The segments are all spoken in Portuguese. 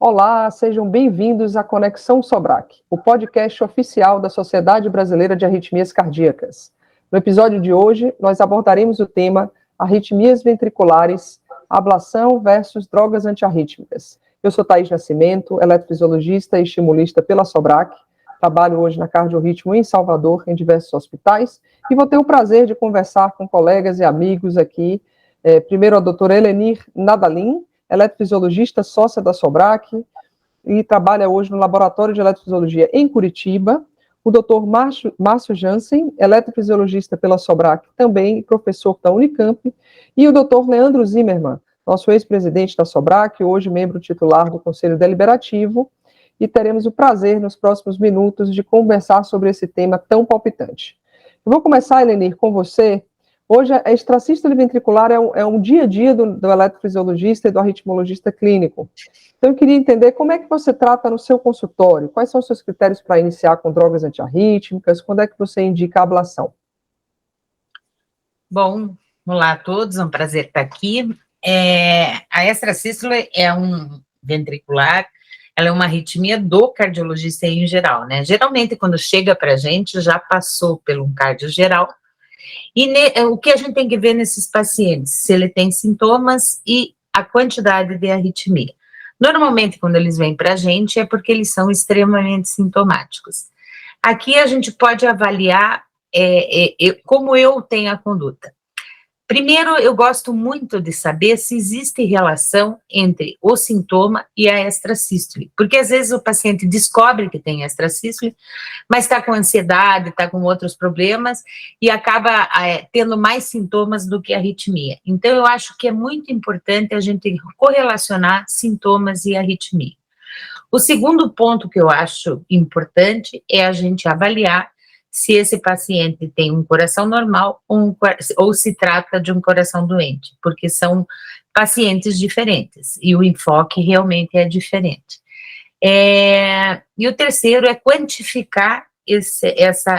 Olá, sejam bem-vindos à Conexão Sobrac, o podcast oficial da Sociedade Brasileira de Arritmias Cardíacas. No episódio de hoje, nós abordaremos o tema arritmias ventriculares, ablação versus drogas antiarrítmicas. Eu sou Thaís Nascimento, eletrofisiologista e estimulista pela Sobrac, trabalho hoje na Cardiorritmo em Salvador, em diversos hospitais, e vou ter o prazer de conversar com colegas e amigos aqui. Primeiro a doutora Elenir Nadalin, eletrofisiologista sócia da Sobrac, e trabalha hoje no Laboratório de Eletrofisiologia em Curitiba. O doutor Márcio Jansen, eletrofisiologista pela Sobrac, também professor da Unicamp. E o doutor Leandro Zimmermann, nosso ex-presidente da Sobrac, hoje membro titular do Conselho Deliberativo. E teremos o prazer, nos próximos minutos, de conversar sobre esse tema tão palpitante. Eu vou começar, Elenir, com você. Hoje, a extrasístole ventricular é um dia a dia do eletrofisiologista e do arritmologista clínico. Então, eu queria entender como é que você trata no seu consultório, quais são os seus critérios para iniciar com drogas antiarrítmicas, quando é que você indica a ablação? Bom, olá a todos, é um prazer estar aqui. A extrasístole é um ventricular, ela é uma arritmia do cardiologista em geral, né? Geralmente, quando chega para a gente, já passou por um cardio geral. E o que a gente tem que ver nesses pacientes? Se ele tem sintomas e a quantidade de arritmia. Normalmente, quando eles vêm para a gente, é porque eles são extremamente sintomáticos. Aqui a gente pode avaliar como eu tenho a conduta. Primeiro, eu gosto muito de saber se existe relação entre o sintoma e a extrasístole, porque às vezes o paciente descobre que tem extrasístole, mas está com ansiedade, está com outros problemas e acaba tendo mais sintomas do que arritmia. Então, eu acho que é muito importante a gente correlacionar sintomas e arritmia. O segundo ponto que eu acho importante é a gente avaliar se esse paciente tem um coração normal ou se trata de um coração doente, porque são pacientes diferentes e o enfoque realmente é diferente. E o terceiro é quantificar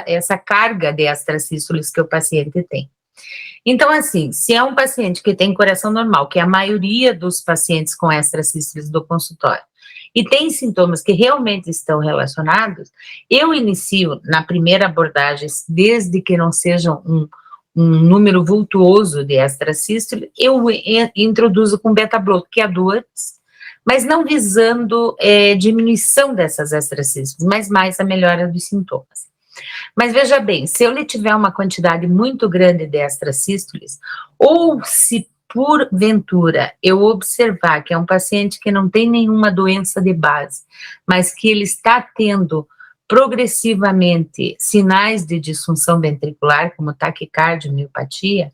essa carga de extrasístoles que o paciente tem. Então, assim, se é um paciente que tem coração normal, que é a maioria dos pacientes com extrasístoles do consultório, e tem sintomas que realmente estão relacionados, eu inicio na primeira abordagem, desde que não sejam um número vultuoso de extrasístole, eu introduzo com beta-bloqueadores, mas não visando diminuição dessas extrasístoles, mas mais a melhora dos sintomas. Mas veja bem, se eu lhe tiver uma quantidade muito grande de extrasístoles, ou se porventura eu observar que é um paciente que não tem nenhuma doença de base, mas que ele está tendo progressivamente sinais de disfunção ventricular, como taquicardia e miopatia,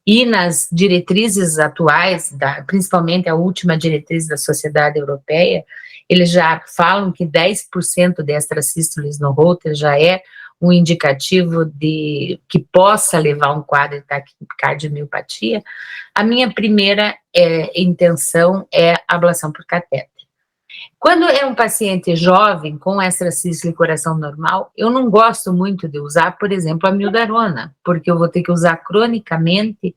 e nas diretrizes atuais, principalmente a última diretriz da Sociedade Europeia, eles já falam que 10% de extrasístoles no Holter já é um indicativo de que possa levar a um quadro de taquicardia e miopatia. A minha primeira intenção é ablação por catéter. Quando é um paciente jovem com extrasístole e coração normal, eu não gosto muito de usar, por exemplo, a mildarona, porque eu vou ter que usar cronicamente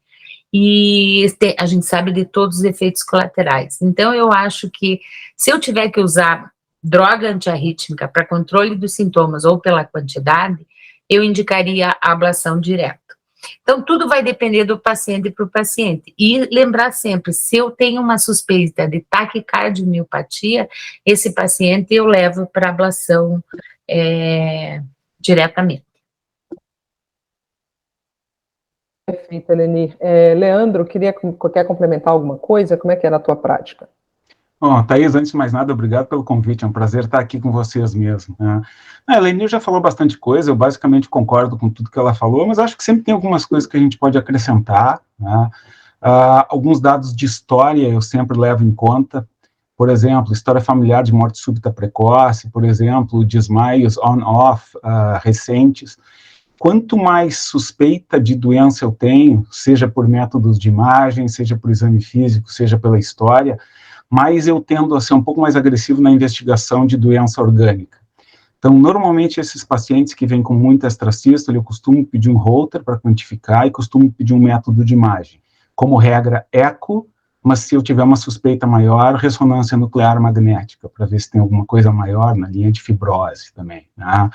e a gente sabe de todos os efeitos colaterais. Então, eu acho que se eu tiver que usar droga antiarrítmica para controle dos sintomas ou pela quantidade, eu indicaria a ablação direta. Então, tudo vai depender do paciente para o paciente. E lembrar sempre, se eu tenho uma suspeita de taquicardia e miopatia, esse paciente eu levo para ablação diretamente. Perfeito, Elenir. Leandro, quer complementar alguma coisa? Como é que é na tua prática? Thaís, antes de mais nada, obrigado pelo convite, é um prazer estar aqui com vocês mesmo. Né? A Elenir já falou bastante coisa, eu basicamente concordo com tudo que ela falou, mas acho que sempre tem algumas coisas que a gente pode acrescentar. Né? Alguns dados de história eu sempre levo em conta, por exemplo, história familiar de morte súbita precoce, por exemplo, desmaios on-off recentes. Quanto mais suspeita de doença eu tenho, seja por métodos de imagem, seja por exame físico, seja pela história, mais eu tendo a ser um pouco mais agressivo na investigação de doença orgânica. Então, normalmente, esses pacientes que vêm com muita extrasístole, eu costumo pedir um Holter para quantificar e costumo pedir um método de imagem. Como regra, eco, mas se eu tiver uma suspeita maior, ressonância nuclear magnética, para ver se tem alguma coisa maior na linha de fibrose também, né?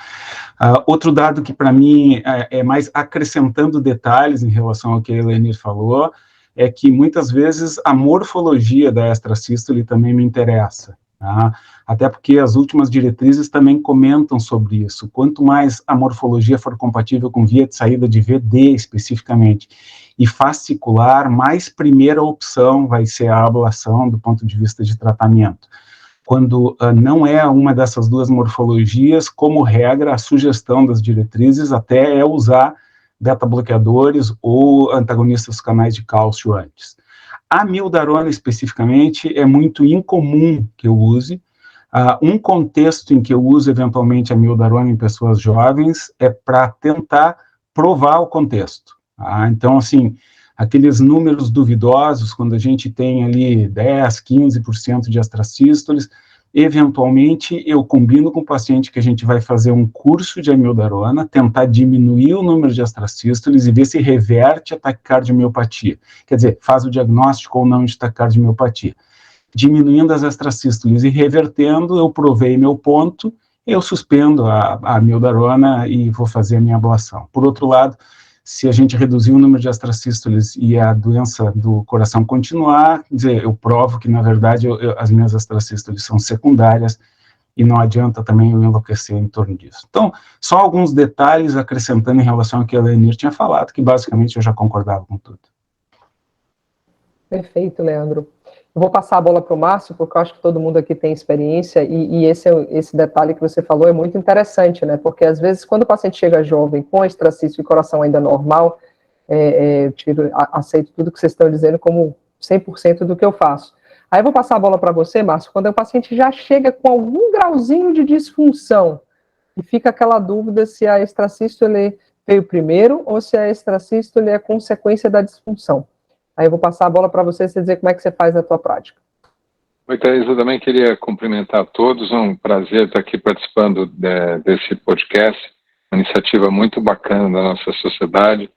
Outro dado que para mim é mais acrescentando detalhes em relação ao que a Elenir falou, é que muitas vezes a morfologia da extrasístole também me interessa, tá? Até porque as últimas diretrizes também comentam sobre isso. Quanto mais a morfologia for compatível com via de saída de VD especificamente, e fascicular, mais primeira opção vai ser a ablação do ponto de vista de tratamento. Quando não é uma dessas duas morfologias, como regra, a sugestão das diretrizes até é usar beta-bloqueadores ou antagonistas dos canais de cálcio antes. A amiodarona, especificamente, é muito incomum que eu use. Um contexto em que eu uso, eventualmente, a amiodarona em pessoas jovens é para tentar provar o contexto. Então, assim, aqueles números duvidosos, quando a gente tem ali 10, 15% de extrasístoles, eventualmente eu combino com o paciente que a gente vai fazer um curso de amiodarona, tentar diminuir o número de extrasístoles e ver se reverte a taquicardiomiopia. Quer dizer, faz o diagnóstico ou não de taquicardiomiopia. Diminuindo as extrasístoles e revertendo, eu provei meu ponto, eu suspendo a amiodarona e vou fazer a minha ablação. Por outro lado, se a gente reduzir o número de extrasístoles e a doença do coração continuar, quer dizer, eu provo que, na verdade, as minhas extrasístoles são secundárias e não adianta também eu enlouquecer em torno disso. Então, só alguns detalhes acrescentando em relação ao que a Elenir tinha falado, que basicamente eu já concordava com tudo. Perfeito, Leandro. Eu vou passar a bola para o Márcio, porque eu acho que todo mundo aqui tem experiência, e esse detalhe que você falou é muito interessante, né? Porque, às vezes, quando o paciente chega jovem, com extracístole e coração ainda normal, aceito tudo que vocês estão dizendo como 100% do que eu faço. Aí eu vou passar a bola para você, Márcio, quando o paciente já chega com algum grauzinho de disfunção, e fica aquela dúvida se a extrasístole veio primeiro, ou se a extrasístole é consequência da disfunção. Aí eu vou passar a bola para você dizer como é que você faz na tua prática. Oi, Thaís, eu também queria cumprimentar a todos, é um prazer estar aqui participando desse podcast, uma iniciativa muito bacana da nossa sociedade,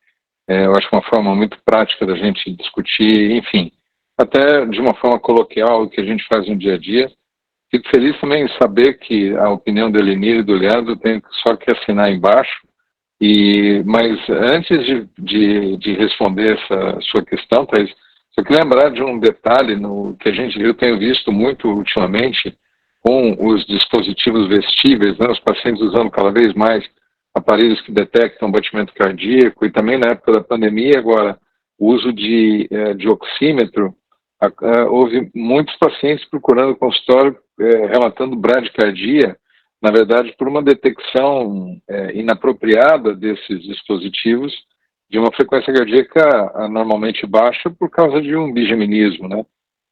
eu acho uma forma muito prática da gente discutir, enfim, até de uma forma coloquial, o que a gente faz no dia a dia. Fico feliz também em saber que a opinião do Elenir e do Leandro tem só que assinar embaixo. Mas antes de responder essa sua questão, Thaís, só queria lembrar de um detalhe que eu tenho visto muito ultimamente com os dispositivos vestíveis, né, os pacientes usando cada vez mais aparelhos que detectam batimento cardíaco, e também na época da pandemia agora o uso de oxímetro. Houve muitos pacientes procurando o consultório relatando bradicardia, na verdade, por uma detecção inapropriada desses dispositivos de uma frequência cardíaca normalmente baixa por causa de um bigeminismo, né?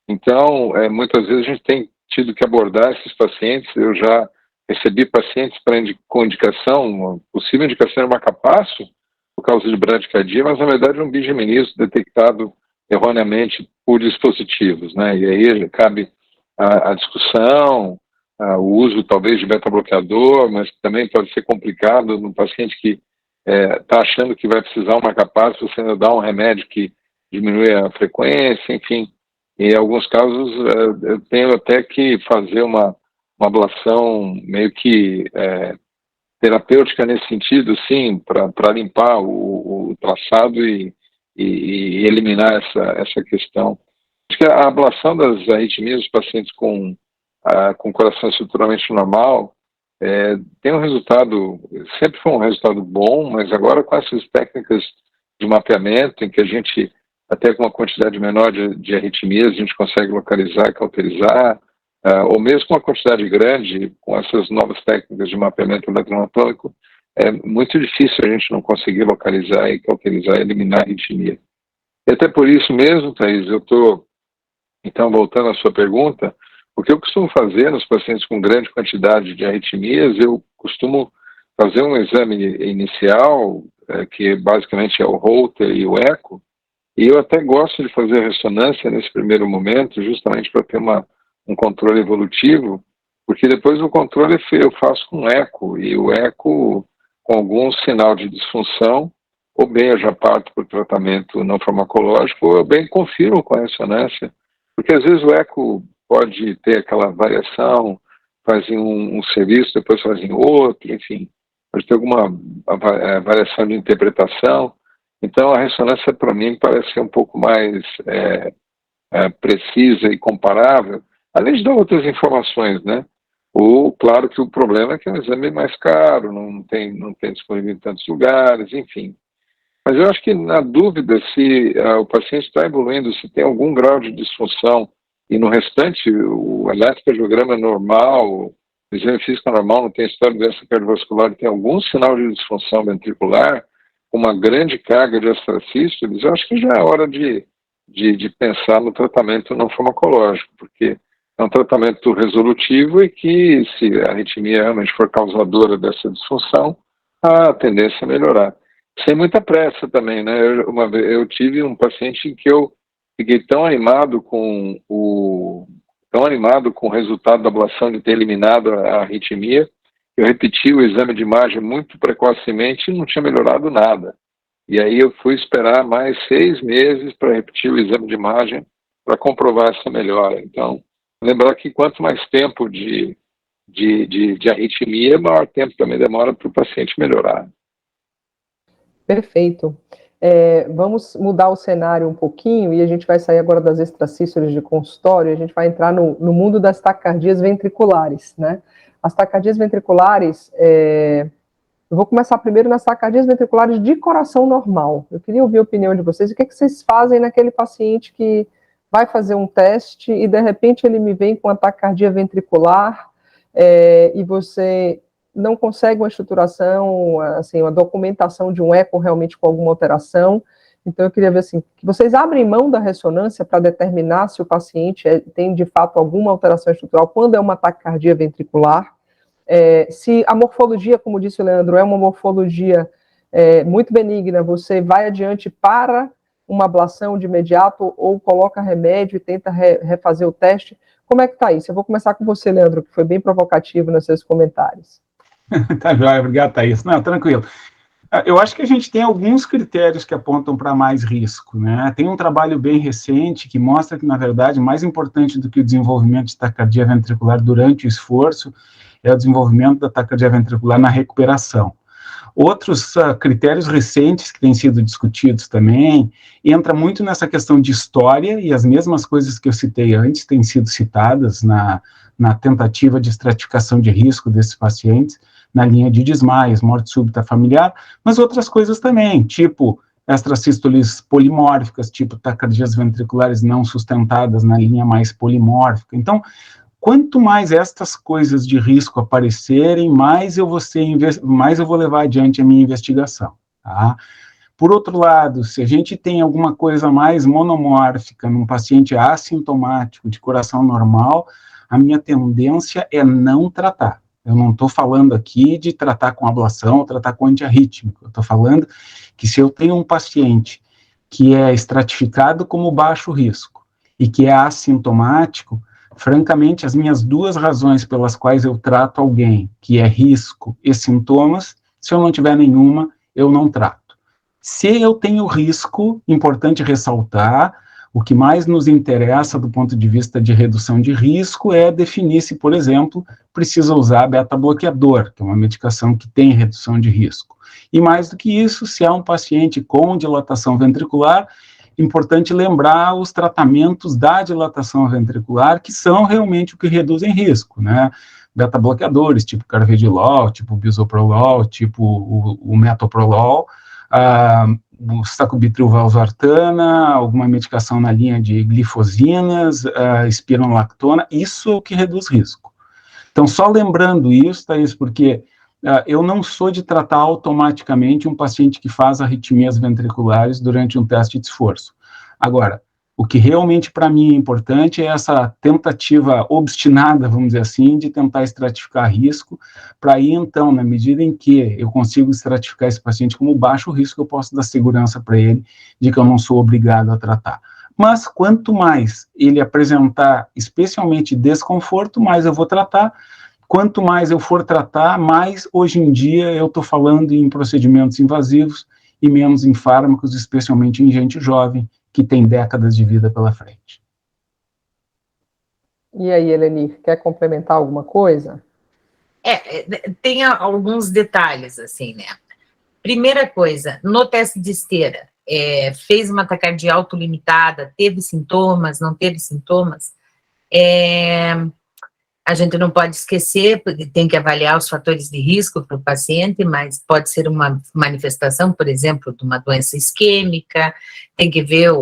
Então, muitas vezes a gente tem tido que abordar esses pacientes. Eu já recebi pacientes com indicação, uma possível indicação de marca-passo por causa de bradicardia, mas na verdade é um bigeminismo detectado erroneamente por dispositivos, né? E aí cabe a discussão, o uso talvez de beta-bloqueador, mas também pode ser complicado no paciente que está achando que vai precisar um marca-passo, você ainda dá um remédio que diminui a frequência, enfim. Em alguns casos eu tenho até que fazer uma ablação meio que terapêutica nesse sentido, sim, para limpar o traçado e eliminar essa questão. Acho que a ablação das arritmias dos pacientes com coração estruturalmente normal tem um resultado, sempre foi um resultado bom, mas agora com essas técnicas de mapeamento, em que a gente, até com uma quantidade menor de arritmias, a gente consegue localizar e cauterizar, ou mesmo com uma quantidade grande, com essas novas técnicas de mapeamento eletroanatômico, é muito difícil a gente não conseguir localizar e cauterizar e eliminar a arritmia. E até por isso mesmo, Thaís, eu estou, então, voltando à sua pergunta, o que eu costumo fazer nos pacientes com grande quantidade de arritmias, eu costumo fazer um exame inicial, que basicamente é o Holter e o eco, e eu até gosto de fazer a ressonância nesse primeiro momento, justamente para ter um controle evolutivo, porque depois o controle eu faço com eco, e o eco com algum sinal de disfunção, ou bem eu já parto para o tratamento não farmacológico, ou eu bem confirmo com a ressonância porque às vezes o eco pode ter aquela variação, fazem um serviço, depois fazem outro, enfim, pode ter alguma variação de interpretação. Então, a ressonância, para mim, parece ser um pouco mais precisa e comparável, além de dar outras informações, né? Ou, claro que o problema é que é um exame mais caro, não tem disponível em tantos lugares, enfim. Mas eu acho que, na dúvida, se o paciente está evoluindo, se tem algum grau de disfunção, e no restante, o eletrocardiograma é normal, o exame físico é normal, não tem história de doença cardiovascular, tem algum sinal de disfunção ventricular, uma grande carga de extrasístoles, eu acho que já é hora de pensar no tratamento não farmacológico, porque é um tratamento resolutivo e que, se a arritmia realmente for causadora dessa disfunção, a tendência é melhorar. Sem muita pressa também, né? Eu tive um paciente em que eu fiquei tão animado com o resultado da ablação de ter eliminado a arritmia, eu repeti o exame de imagem muito precocemente e não tinha melhorado nada. E aí eu fui esperar mais 6 meses para repetir o exame de imagem para comprovar essa melhora. Então, lembrar que quanto mais tempo de arritmia, maior tempo também demora para o paciente melhorar. Perfeito. Vamos mudar o cenário um pouquinho e a gente vai sair agora das extrasístoles de consultório e a gente vai entrar no mundo das taquicardias ventriculares, né? As taquicardias ventriculares, eu vou começar primeiro nas taquicardias ventriculares de coração normal. Eu queria ouvir a opinião de vocês. O que vocês fazem naquele paciente que vai fazer um teste e de repente ele me vem com uma taquicardia ventricular e você não consegue uma estruturação, assim, uma documentação de um eco realmente com alguma alteração. Então, eu queria ver, assim, que vocês abrem mão da ressonância para determinar se o paciente tem, de fato, alguma alteração estrutural, quando é uma taquicardia ventricular. Se a morfologia, como disse o Leandro, é uma morfologia muito benigna, você vai adiante para uma ablação de imediato ou coloca remédio e tenta refazer o teste. Como é que está isso? Eu vou começar com você, Leandro, que foi bem provocativo nos seus comentários. Tá joia, obrigado, Thaís. Não, tranquilo. Eu acho que a gente tem alguns critérios que apontam para mais risco, né? Tem um trabalho bem recente que mostra que, na verdade, mais importante do que o desenvolvimento de taquicardia ventricular durante o esforço é o desenvolvimento da taquicardia ventricular na recuperação. Outros critérios recentes que têm sido discutidos também, entra muito nessa questão de história, e as mesmas coisas que eu citei antes têm sido citadas na tentativa de estratificação de risco desses pacientes, na linha de desmaios, morte súbita familiar, mas outras coisas também, tipo extrasístoles polimórficas, tipo taquicardias ventriculares não sustentadas na linha mais polimórfica. Então, quanto mais estas coisas de risco aparecerem, mais eu vou levar adiante a minha investigação, tá? Por outro lado, se a gente tem alguma coisa mais monomórfica num paciente assintomático de coração normal, a minha tendência é não tratar. Eu não estou falando aqui de tratar com ablação ou tratar com antiarrítmico. Eu estou falando que se eu tenho um paciente que é estratificado como baixo risco e que é assintomático, francamente, as minhas 2 razões pelas quais eu trato alguém que é risco e sintomas, se eu não tiver nenhuma, eu não trato. Se eu tenho risco, importante ressaltar, o que mais nos interessa do ponto de vista de redução de risco é definir se, por exemplo, precisa usar beta-bloqueador, que é uma medicação que tem redução de risco. E mais do que isso, se é um paciente com dilatação ventricular, importante lembrar os tratamentos da dilatação ventricular, que são realmente o que reduzem risco, né? Beta-bloqueadores, tipo carvedilol, tipo bisoprolol, tipo o metoprolol, o sacubitril/valsartana, alguma medicação na linha de glifosinas, espironolactona, isso é o que reduz risco. Então, só lembrando isso, Thaís, porque eu não sou de tratar automaticamente um paciente que faz arritmias ventriculares durante um teste de esforço. Agora, o que realmente para mim é importante é essa tentativa obstinada, vamos dizer assim, de tentar estratificar risco, para aí então, na medida em que eu consigo estratificar esse paciente como baixo risco, eu posso dar segurança para ele de que eu não sou obrigado a tratar. Mas quanto mais ele apresentar, especialmente desconforto, mais eu vou tratar. Quanto mais eu for tratar, mais hoje em dia eu estou falando em procedimentos invasivos e menos em fármacos, especialmente em gente jovem, que tem décadas de vida pela frente. E aí, Eleni, quer complementar alguma coisa? Tem alguns detalhes, assim, né? Primeira coisa, no teste de esteira, fez uma taquicardia autolimitada, teve sintomas, não teve sintomas, a gente não pode esquecer, porque tem que avaliar os fatores de risco para o paciente, mas pode ser uma manifestação, por exemplo, de uma doença isquêmica, tem que ver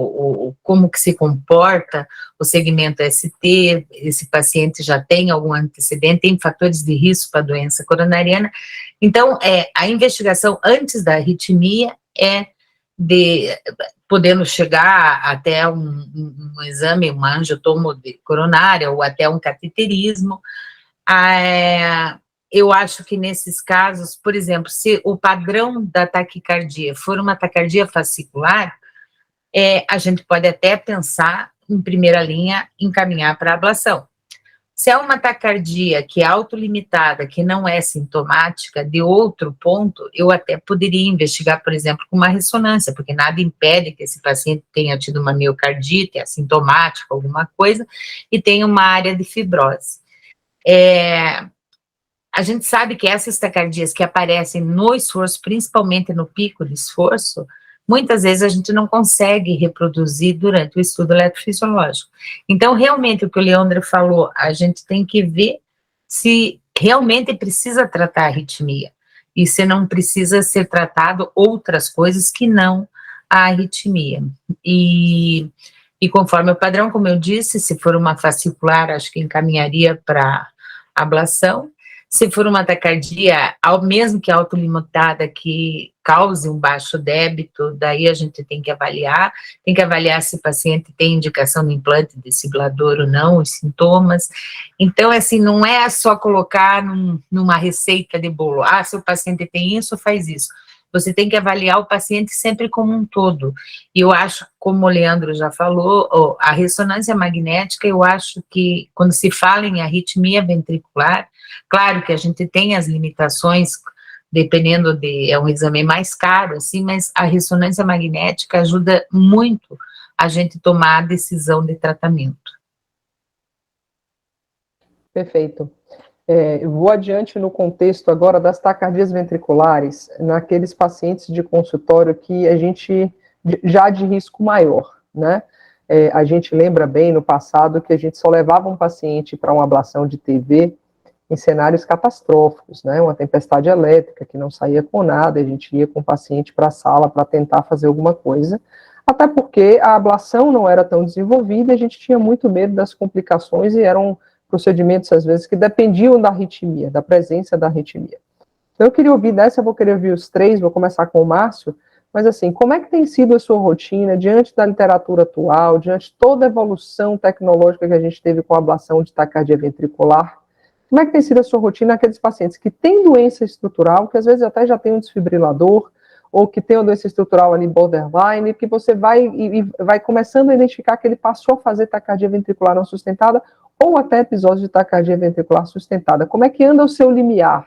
como que se comporta o segmento ST, esse paciente já tem algum antecedente, tem fatores de risco para a doença coronariana. Então, a investigação antes da arritmia podendo chegar até um exame, uma angiotomo coronária ou até um cateterismo. Eu acho que nesses casos, por exemplo, se o padrão da taquicardia for uma taquicardia fascicular, a gente pode até pensar, em primeira linha, encaminhar para a ablação. Se é uma taquicardia que é autolimitada, que não é sintomática, de outro ponto, eu até poderia investigar, por exemplo, com uma ressonância, porque nada impede que esse paciente tenha tido uma miocardite assintomática, alguma coisa, e tenha uma área de fibrose. A gente sabe que essas taquicardias que aparecem no esforço, principalmente no pico de esforço, muitas vezes a gente não consegue reproduzir durante o estudo eletrofisiológico. Então, realmente, o que o Leandro falou, a gente tem que ver se realmente precisa tratar a arritmia, e se não precisa ser tratado outras coisas que não a arritmia. E conforme o padrão, como eu disse, se for uma fascicular, acho que encaminharia para ablação. Se for uma taquicardia, mesmo que autolimitada, que cause um baixo débito, daí a gente tem que avaliar se o paciente tem indicação de implante desfibrilador ou não, os sintomas. Então, assim, não é só colocar numa receita de bolo, se o paciente tem isso, faz isso. Você tem que avaliar o paciente sempre como um todo. E eu acho, como o Leandro já falou, a ressonância magnética, eu acho que quando se fala em arritmia ventricular, claro que a gente tem as limitações, dependendo é um exame mais caro, assim, mas a ressonância magnética ajuda muito a gente tomar a decisão de tratamento. Perfeito. Eu vou adiante no contexto agora das taquicardias ventriculares, naqueles pacientes de consultório que a gente já de risco maior, né? A gente lembra bem no passado que a gente só levava um paciente para uma ablação de TV em cenários catastróficos, né? Uma tempestade elétrica que não saía com nada, a gente ia com o paciente para a sala para tentar fazer alguma coisa, até porque a ablação não era tão desenvolvida, a gente tinha muito medo das complicações e eram procedimentos, às vezes, que dependiam da arritmia, da presença da arritmia. Então, eu queria ouvir dessa, eu vou querer ouvir os três, vou começar com o Márcio, mas assim, como é que tem sido a sua rotina diante da literatura atual, diante de toda a evolução tecnológica que a gente teve com a ablação de taquicardia ventricular? Como é que tem sido a sua rotina naqueles pacientes que têm doença estrutural, que às vezes até já tem um desfibrilador, ou que tem uma doença estrutural ali borderline, que você vai começando a identificar que ele passou a fazer taquicardia ventricular não sustentada, ou até episódios de taquicardia ventricular sustentada. Como é que anda o seu limiar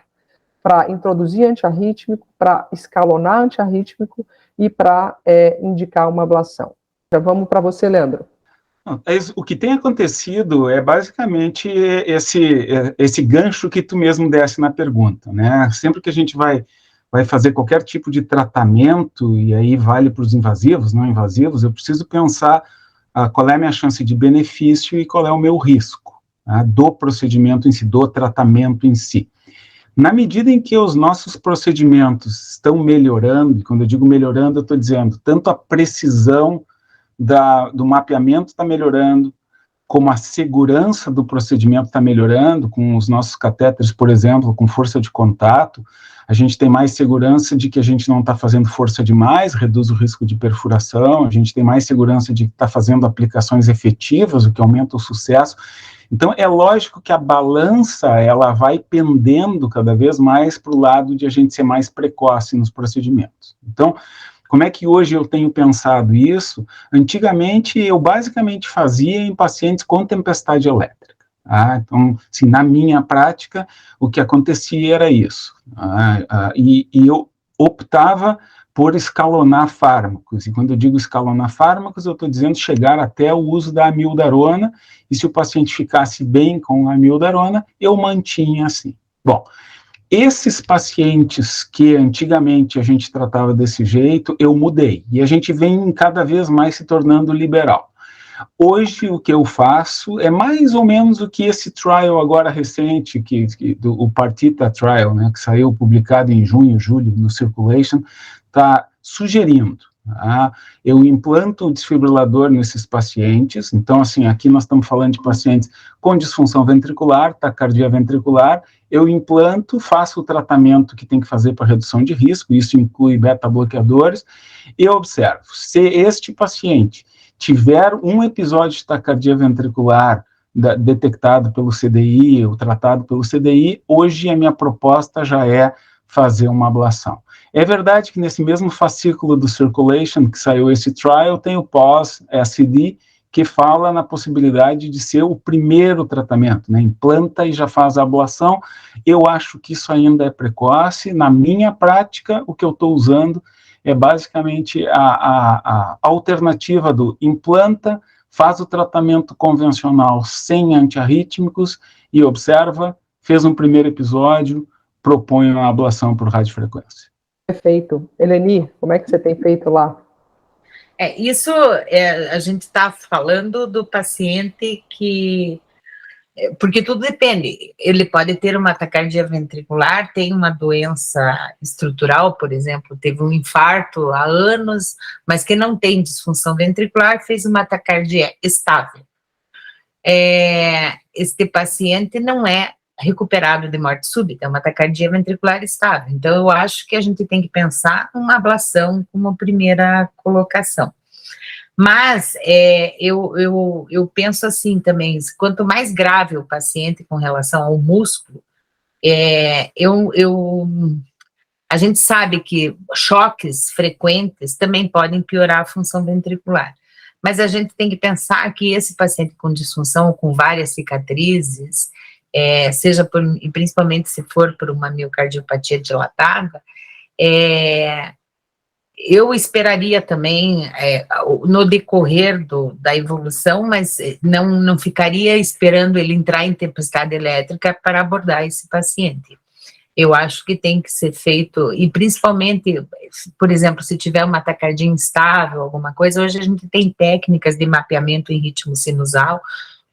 para introduzir antiarrítmico, para escalonar antiarrítmico e para indicar uma ablação? Já vamos para você, Leandro. O que tem acontecido é basicamente esse gancho que tu mesmo desse na pergunta, né? Sempre que a gente vai fazer qualquer tipo de tratamento, e aí vale para os invasivos, não invasivos, eu preciso pensar qual é a minha chance de benefício e qual é o meu risco, tá, do procedimento em si, do tratamento em si. Na medida em que os nossos procedimentos estão melhorando, e quando eu digo melhorando, eu estou dizendo tanto a precisão do mapeamento está melhorando, como a segurança do procedimento está melhorando, com os nossos catéteres, por exemplo, com força de contato, a gente tem mais segurança de que a gente não está fazendo força demais, reduz o risco de perfuração, a gente tem mais segurança de que está fazendo aplicações efetivas, o que aumenta o sucesso. Então, é lógico que a balança, ela vai pendendo cada vez mais para o lado de a gente ser mais precoce nos procedimentos. Então, como é que hoje eu tenho pensado isso? Antigamente, eu basicamente fazia em pacientes com tempestade elétrica. Então, assim, na minha prática, o que acontecia era isso. E eu optava por escalonar fármacos, e quando eu digo escalonar fármacos, eu estou dizendo chegar até o uso da amiodarona, e se o paciente ficasse bem com a amiodarona, eu mantinha assim. Bom, esses pacientes que antigamente a gente tratava desse jeito, eu mudei, e a gente vem cada vez mais se tornando liberal. Hoje, o que eu faço é mais ou menos o que esse trial agora recente, o Partita Trial, né, que saiu publicado em junho, julho, no Circulation, está sugerindo. Tá? Eu implanto o desfibrilador nesses pacientes, então, assim, aqui nós estamos falando de pacientes com disfunção ventricular, taquicardia ventricular, eu implanto, faço o tratamento que tem que fazer para redução de risco, isso inclui beta-bloqueadores, e observo, se este paciente tiver um episódio de taquicardia ventricular detectado pelo CDI, ou tratado pelo CDI, hoje a minha proposta já é fazer uma ablação. É verdade que nesse mesmo fascículo do Circulation, que saiu esse trial, tem o pós-SD, que fala na possibilidade de ser o primeiro tratamento, né? Implanta e já faz a ablação. Eu acho que isso ainda é precoce. Na minha prática, o que eu estou usando é basicamente a alternativa do implanta, faz o tratamento convencional sem antiarrítmicos e observa, fez um primeiro episódio, propõe uma ablação por radiofrequência. Perfeito. Eleni, como é que você tem feito lá? A gente está falando do paciente que... Porque tudo depende, ele pode ter uma taquicardia ventricular, tem uma doença estrutural, por exemplo, teve um infarto há anos, mas que não tem disfunção ventricular, fez uma taquicardia estável. Este paciente não é recuperado de morte súbita, é uma taquicardia ventricular estável. Então, eu acho que a gente tem que pensar uma ablação como primeira colocação. Mas eu penso assim também, quanto mais grave o paciente com relação ao músculo, a gente sabe que choques frequentes também podem piorar a função ventricular. Mas a gente tem que pensar que esse paciente com disfunção, com várias cicatrizes, principalmente se for por uma miocardiopatia dilatada, eu esperaria também, no decorrer da evolução, mas não ficaria esperando ele entrar em tempestade elétrica para abordar esse paciente. Eu acho que tem que ser feito, e principalmente, por exemplo, se tiver uma taquicardia instável, alguma coisa, hoje a gente tem técnicas de mapeamento em ritmo sinusal,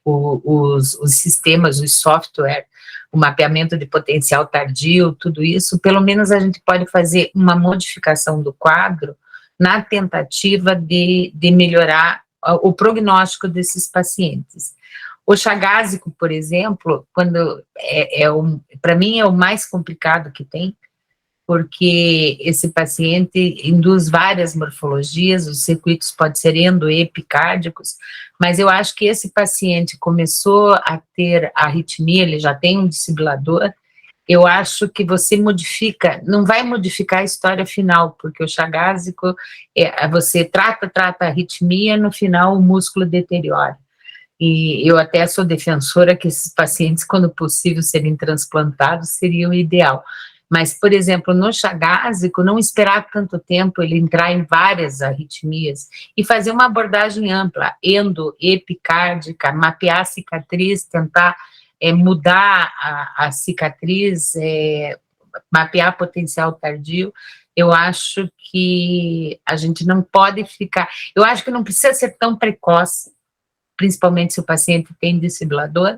os sistemas, os software, o mapeamento de potencial tardio, tudo isso, pelo menos a gente pode fazer uma modificação do quadro na tentativa de melhorar o prognóstico desses pacientes. O chagásico, por exemplo, para mim é o mais complicado que tem, porque esse paciente induz várias morfologias, os circuitos podem ser endoepicárdicos, mas eu acho que esse paciente começou a ter arritmia, ele já tem um desfibrilador, eu acho que você não vai modificar a história final, porque o chagásico, você trata a arritmia, no final o músculo deteriora. E eu até sou defensora que esses pacientes, quando possível, serem transplantados, seria o ideal. Mas, por exemplo, no chagásico, não esperar tanto tempo ele entrar em várias arritmias e fazer uma abordagem ampla, endoepicárdica, mapear a cicatriz, tentar mudar a cicatriz, mapear potencial tardio. Eu acho que a gente não pode ficar... Eu acho que não precisa ser tão precoce, principalmente se o paciente tem desfibrilador,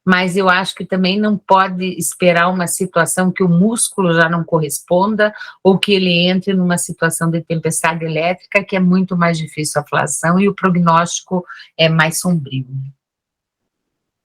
mas eu acho que também não pode esperar uma situação que o músculo já não corresponda ou que ele entre numa situação de tempestade elétrica, que é muito mais difícil a ablação e o prognóstico é mais sombrio.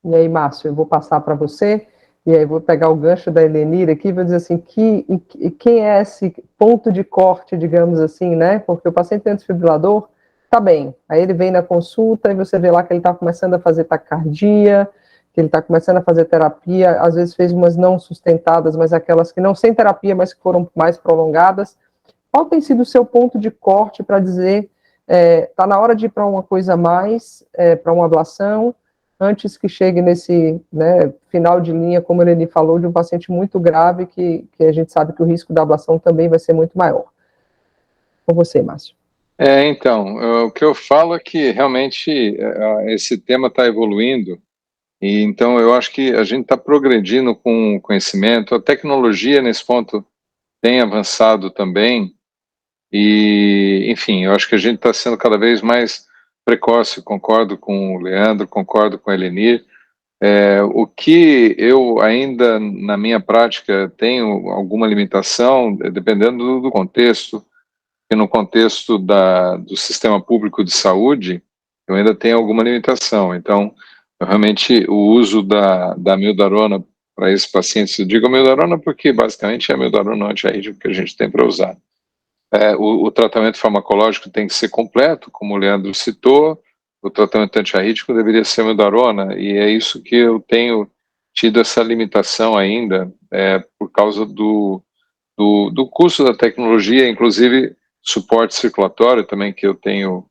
E aí, Márcio, eu vou passar para você, e aí vou pegar o gancho da Helenira aqui e vou dizer assim, quem é esse ponto de corte, digamos assim, né? Porque o paciente tem desfibrilador, tá bem, aí ele vem na consulta e você vê lá que ele está começando a fazer taquicardia, que ele está começando a fazer terapia, às vezes fez umas não sustentadas, mas aquelas que não sem terapia, mas que foram mais prolongadas. Qual tem sido o seu ponto de corte para dizer, está na hora de ir para uma coisa mais, para uma ablação, antes que chegue nesse, né, final de linha, como a Eleni falou, de um paciente muito grave, que a gente sabe que o risco da ablação também vai ser muito maior. Com você, Márcio. Então, o que eu falo é que realmente esse tema está evoluindo, e então eu acho que a gente está progredindo com o conhecimento, a tecnologia nesse ponto tem avançado também, e, enfim, eu acho que a gente está sendo cada vez mais precoce, concordo com o Leandro, concordo com a Elenir. O que eu ainda, na minha prática, tenho alguma limitação, dependendo do contexto, e no contexto do sistema público de saúde, eu ainda tenho alguma limitação. Então, realmente, o uso da amiodarona para esses pacientes, eu digo amiodarona porque, basicamente, é a amiodarona antiarrítmica que a gente tem para usar. O tratamento farmacológico tem que ser completo, como o Leandro citou, o tratamento antiarrítmico deveria ser amiodarona, e é isso que eu tenho tido essa limitação ainda, por causa do custo da tecnologia, inclusive suporte circulatório também, que eu tenho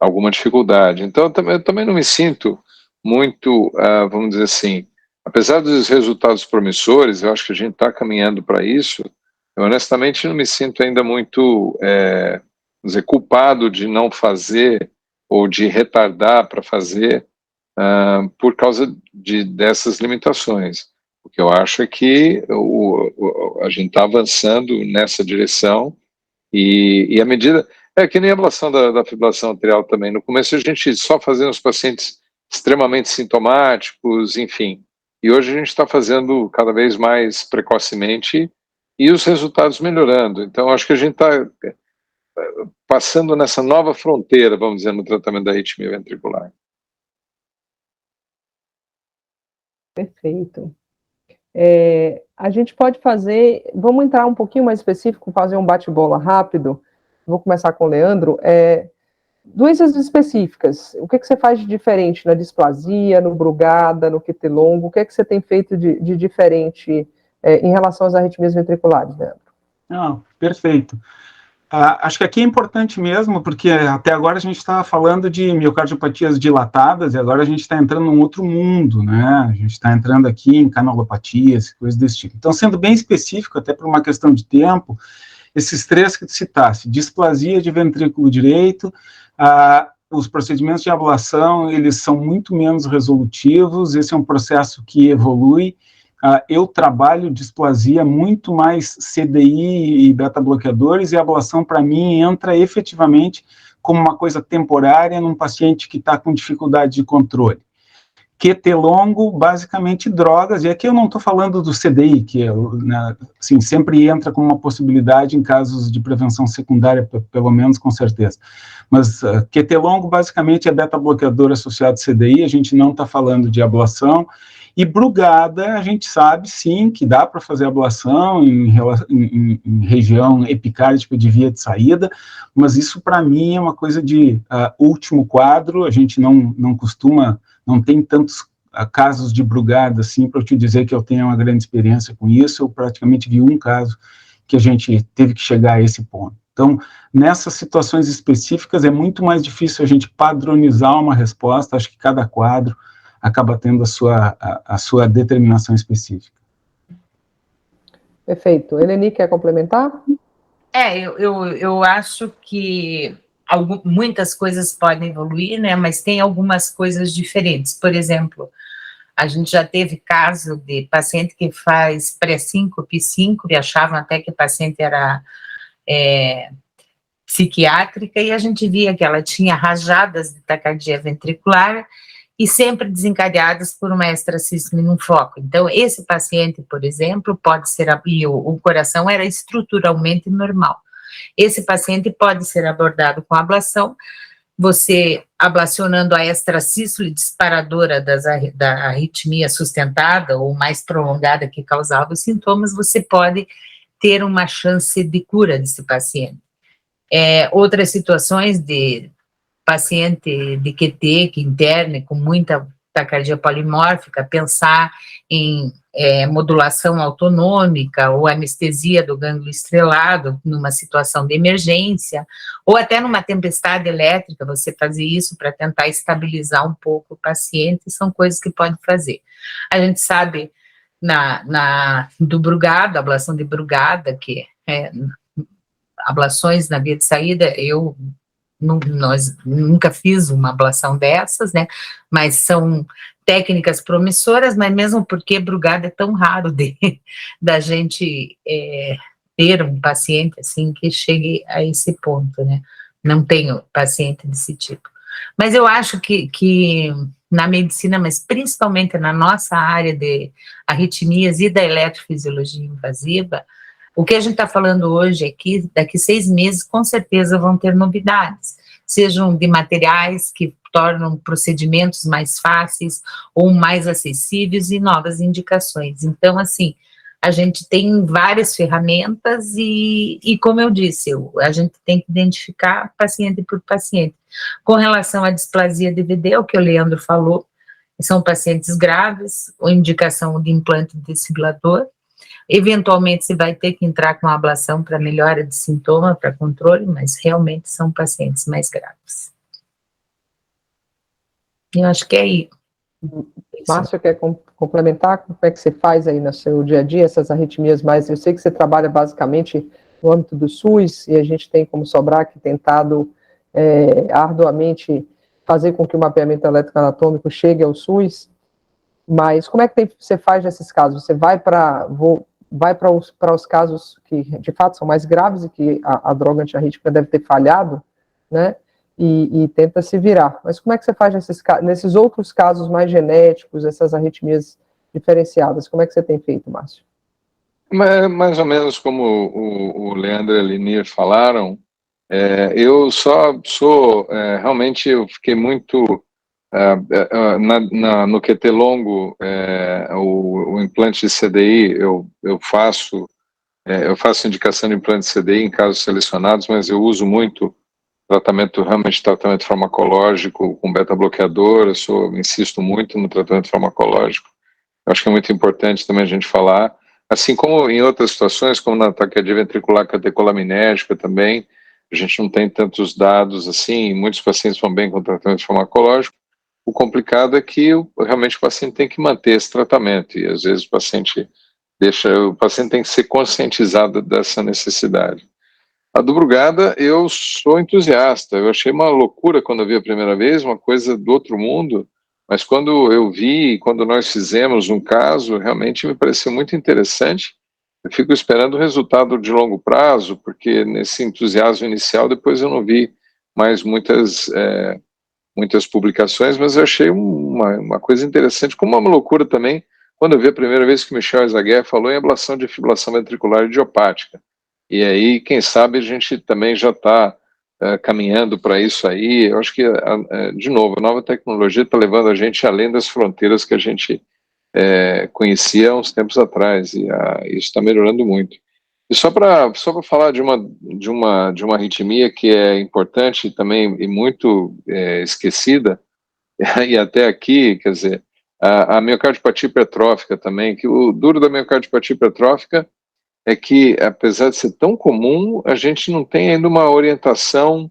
alguma dificuldade. Então, eu também não me sinto muito, vamos dizer assim, apesar dos resultados promissores, eu acho que a gente está caminhando para isso. Eu honestamente não me sinto ainda muito, vamos dizer, culpado de não fazer ou de retardar para fazer por causa dessas limitações. O que eu acho é que a gente está avançando nessa direção, e a medida... É que nem a ablação da fibrilação arterial também. No começo a gente só fazia os pacientes extremamente sintomáticos, enfim. E hoje a gente está fazendo cada vez mais precocemente e os resultados melhorando. Então acho que a gente está passando nessa nova fronteira, vamos dizer, no tratamento da arritmia ventricular. Perfeito. A gente pode fazer, vamos entrar um pouquinho mais específico, fazer um bate-bola rápido. Vou começar com o Leandro. Doenças específicas, o que você faz de diferente na displasia, no Brugada, no QT longo? O que você tem feito de diferente em relação às arritmias ventriculares, Leandro? Perfeito. Acho que aqui é importante mesmo, porque até agora a gente estava falando de miocardiopatias dilatadas, e agora a gente está entrando num outro mundo, né? A gente está entrando aqui em canalopatias, coisas desse tipo. Então, sendo bem específico, até por uma questão de tempo, esses três que tu citaste: displasia de ventrículo direito, os procedimentos de ablação, eles são muito menos resolutivos, esse é um processo que evolui. Eu trabalho displasia muito mais CDI e beta-bloqueadores, e a ablação, para mim, entra efetivamente como uma coisa temporária num paciente que está com dificuldade de controle. QT longo, basicamente drogas, e aqui eu não estou falando do CDI, que né, assim, sempre entra como uma possibilidade em casos de prevenção secundária, pelo menos com certeza. Mas QT longo, basicamente, é beta-bloqueador associado a CDI, a gente não está falando de ablação. E Brugada, a gente sabe, sim, que dá para fazer ablação em região epicárdica de via de saída, mas isso, para mim, é uma coisa de último quadro. A gente não costuma, não tem tantos casos de Brugada, assim, para eu te dizer que eu tenho uma grande experiência com isso. Eu praticamente vi um caso que a gente teve que chegar a esse ponto. Então, nessas situações específicas, é muito mais difícil a gente padronizar uma resposta. Acho que cada quadro acaba tendo a sua determinação específica. Perfeito. Eleni, quer complementar? Eu acho que muitas coisas podem evoluir, né, mas tem algumas coisas diferentes. Por exemplo, a gente já teve caso de paciente que faz pré-síncope, síncope, achavam até que o paciente era psiquiátrica, e a gente via que ela tinha rajadas de taquicardia ventricular, e sempre desencadeadas por uma extracístole num foco. Então, esse paciente, por exemplo, pode ser, e o coração era estruturalmente normal. Esse paciente pode ser abordado com ablação, você ablacionando a extracístole disparadora da arritmia sustentada ou mais prolongada que causava os sintomas, você pode ter uma chance de cura desse paciente. Outras situações de paciente de QT que interne com muita taquicardia polimórfica, pensar em modulação autonômica ou anestesia do gânglio estrelado numa situação de emergência, ou até numa tempestade elétrica, você fazer isso para tentar estabilizar um pouco o paciente, são coisas que pode fazer. A gente sabe do Brugada, ablação de Brugada, que é ablações na via de saída, nós nunca fiz uma ablação dessas, né, mas são técnicas promissoras, mas mesmo porque Brugada é tão raro da gente ter um paciente assim que chegue a esse ponto, né, não tenho paciente desse tipo. Mas eu acho que na medicina, mas principalmente na nossa área de arritmias e da eletrofisiologia invasiva, o que a gente está falando hoje é que daqui 6 meses, com certeza, vão ter novidades, sejam de materiais que tornam procedimentos mais fáceis ou mais acessíveis e novas indicações. Então, assim, a gente tem várias ferramentas e como eu disse, a gente tem que identificar paciente por paciente. Com relação à displasia DVD, é o que o Leandro falou, são pacientes graves, ou indicação de implante desfibrilador. Eventualmente, você vai ter que entrar com uma ablação para melhora de sintoma, para controle, mas realmente são pacientes mais graves. Eu acho que é isso. Márcio, quer complementar? Como é que você faz aí no seu dia a dia, essas arritmias mais... Eu sei que você trabalha basicamente no âmbito do SUS, e a gente tem como Sobrac tentado arduamente fazer com que o mapeamento eletroanatômico chegue ao SUS, mas como é que você faz nesses casos? Você vai para os casos que de fato são mais graves e que a droga antiarrítmica deve ter falhado, né? E tenta se virar. Mas como é que você faz nesses outros casos mais genéticos, essas arritmias diferenciadas? Como é que você tem feito, Márcio? Mais ou menos como o Leandro e a Lenir falaram, eu só sou, realmente eu fiquei muito, no QT longo, o implante de CDI, eu faço indicação de implante de CDI em casos selecionados, mas eu uso muito realmente tratamento farmacológico com beta-bloqueador, insisto muito no tratamento farmacológico. Eu acho que é muito importante também a gente falar, assim como em outras situações, como na taquicardia ventricular catecolaminérgica também, a gente não tem tantos dados assim, muitos pacientes vão bem com tratamento farmacológico. O complicado é que realmente o paciente tem que manter esse tratamento, e às vezes o paciente tem que ser conscientizado dessa necessidade. A do Brugada, eu sou entusiasta, eu achei uma loucura quando eu vi a primeira vez, uma coisa do outro mundo, mas quando eu vi, quando nós fizemos um caso, realmente me pareceu muito interessante. Eu fico esperando o resultado de longo prazo, porque nesse entusiasmo inicial, depois eu não vi mais muitas publicações, mas eu achei uma coisa interessante, como uma loucura também, quando eu vi a primeira vez que o Michel Izaguirre falou em ablação de fibrilação ventricular idiopática. E aí, quem sabe, a gente também já está caminhando para isso aí. Eu acho que, de novo, a nova tecnologia está levando a gente além das fronteiras que a gente conhecia há uns tempos atrás, e isso está melhorando muito. E só para falar de uma arritmia que é importante também e muito esquecida, e até aqui, quer dizer, a miocardiopatia hipertrófica também, que o duro da miocardiopatia hipertrófica é que, apesar de ser tão comum, a gente não tem ainda uma orientação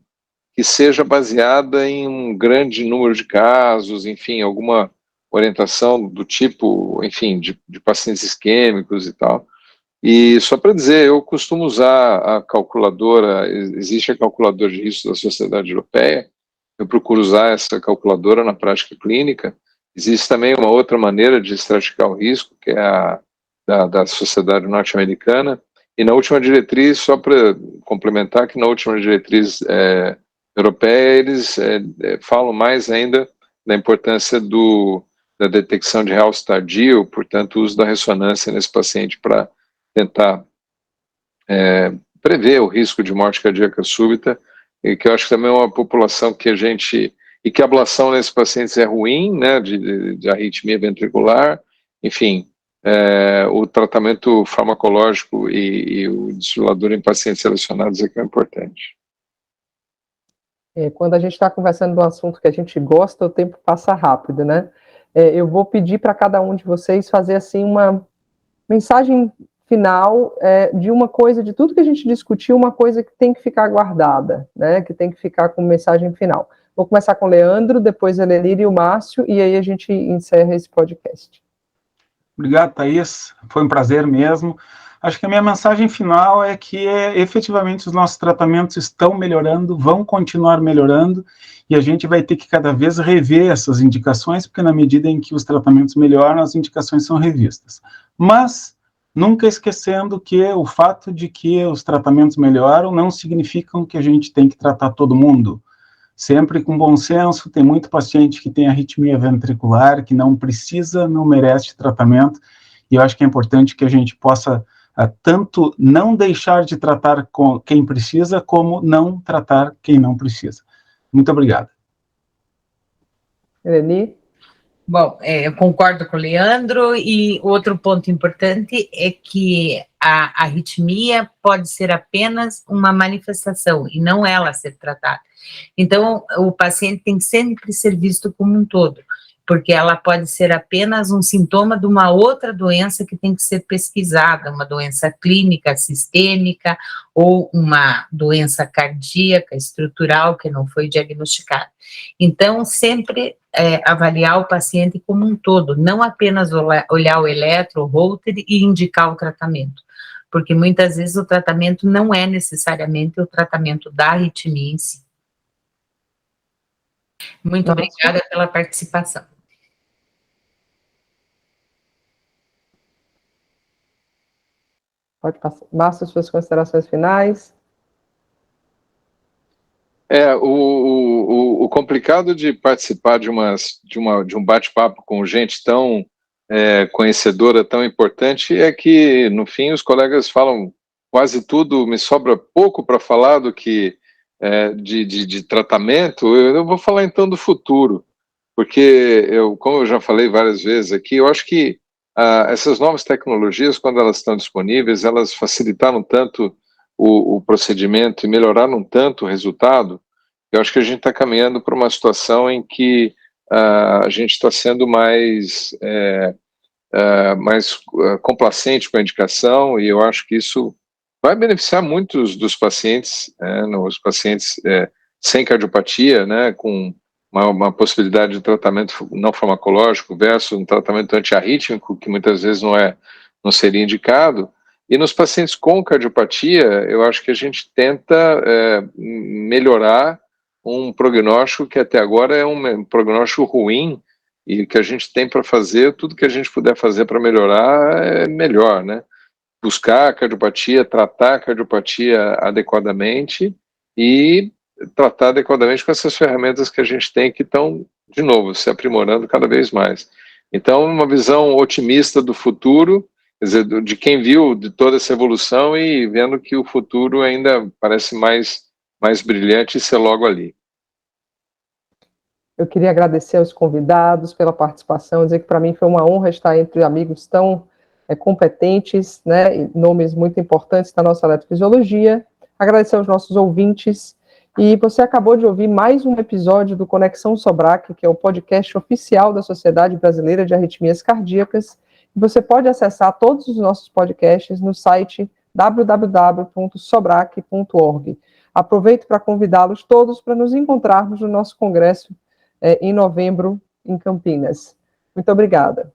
que seja baseada em um grande número de casos, enfim, alguma orientação do tipo, enfim, de pacientes isquêmicos e tal. E só para dizer, eu costumo usar a calculadora, existe a calculadora de risco da Sociedade Europeia, eu procuro usar essa calculadora na prática clínica. Existe também uma outra maneira de estratificar o risco, que é a da Sociedade Norte-Americana, e na última diretriz, só para complementar, que na última diretriz europeia, eles falam mais ainda da importância da detecção de realce tardio, portanto, o uso da ressonância nesse paciente para tentar prever o risco de morte cardíaca súbita, e que eu acho que também é uma população que e que a ablação nesses pacientes é ruim, né, de arritmia ventricular, enfim, o tratamento farmacológico e o desfibrilador em pacientes selecionados é que é importante. Quando a gente está conversando de um assunto que a gente gosta, o tempo passa rápido, né? Eu vou pedir para cada um de vocês fazer assim uma mensagem final de uma coisa, de tudo que a gente discutiu, uma coisa que tem que ficar guardada, né, que tem que ficar como mensagem final. Vou começar com o Leandro, depois a Elenir e o Márcio, e aí a gente encerra esse podcast. Obrigado, Thaís. Foi um prazer mesmo. Acho que a minha mensagem final é que, efetivamente, os nossos tratamentos estão melhorando, vão continuar melhorando, e a gente vai ter que cada vez rever essas indicações, porque na medida em que os tratamentos melhoram, as indicações são revistas. Mas, nunca esquecendo que o fato de que os tratamentos melhoram não significam que a gente tem que tratar todo mundo. Sempre com bom senso, tem muito paciente que tem arritmia ventricular, que não precisa, não merece tratamento, e eu acho que é importante que a gente possa tanto não deixar de tratar com quem precisa, como não tratar quem não precisa. Muito obrigado. Eleni? Bom, eu concordo com o Leandro, e outro ponto importante é que a arritmia pode ser apenas uma manifestação e não ela ser tratada. Então, o paciente tem que sempre ser visto como um todo, porque ela pode ser apenas um sintoma de uma outra doença que tem que ser pesquisada, uma doença clínica, sistêmica, ou uma doença cardíaca, estrutural, que não foi diagnosticada. Então, sempre avaliar o paciente como um todo, não apenas olhar o eletro, o Holter e indicar o tratamento, porque muitas vezes o tratamento não é necessariamente o tratamento da arritmia em si. Muito obrigada pela participação. Pode passar. Márcio, suas considerações finais. O complicado de participar de um bate-papo com gente tão conhecedora, tão importante, é que, no fim, os colegas falam quase tudo, me sobra pouco para falar do que de tratamento. Eu vou falar, então, do futuro, porque, como eu já falei várias vezes aqui, eu acho que essas novas tecnologias, quando elas estão disponíveis, elas facilitaram tanto o procedimento e melhoraram tanto o resultado. Eu acho que a gente está caminhando para uma situação em que a gente está sendo mais complacente com a indicação, e eu acho que isso vai beneficiar muitos dos pacientes, os pacientes sem cardiopatia, né, com uma possibilidade de tratamento não farmacológico versus um tratamento antiarrítmico, que muitas vezes não seria indicado. E nos pacientes com cardiopatia, eu acho que a gente tenta melhorar um prognóstico que até agora é um prognóstico ruim, e que a gente tem para fazer, tudo que a gente puder fazer para melhorar é melhor, né? Buscar a cardiopatia, tratar a cardiopatia adequadamente e tratar adequadamente com essas ferramentas que a gente tem, que estão, de novo, se aprimorando cada vez mais. Então, uma visão otimista do futuro, quer dizer, de quem viu de toda essa evolução e vendo que o futuro ainda parece mais brilhante e ser logo ali. Eu queria agradecer aos convidados pela participação, dizer que para mim foi uma honra estar entre amigos tão competentes, né, nomes muito importantes da nossa eletrofisiologia. Agradecer aos nossos ouvintes. E você acabou de ouvir mais um episódio do Conexão Sobrac, que é o podcast oficial da Sociedade Brasileira de Arritmias Cardíacas. E você pode acessar todos os nossos podcasts no site www.sobrac.org. Aproveito para convidá-los todos para nos encontrarmos no nosso congresso em novembro, em Campinas. Muito obrigada.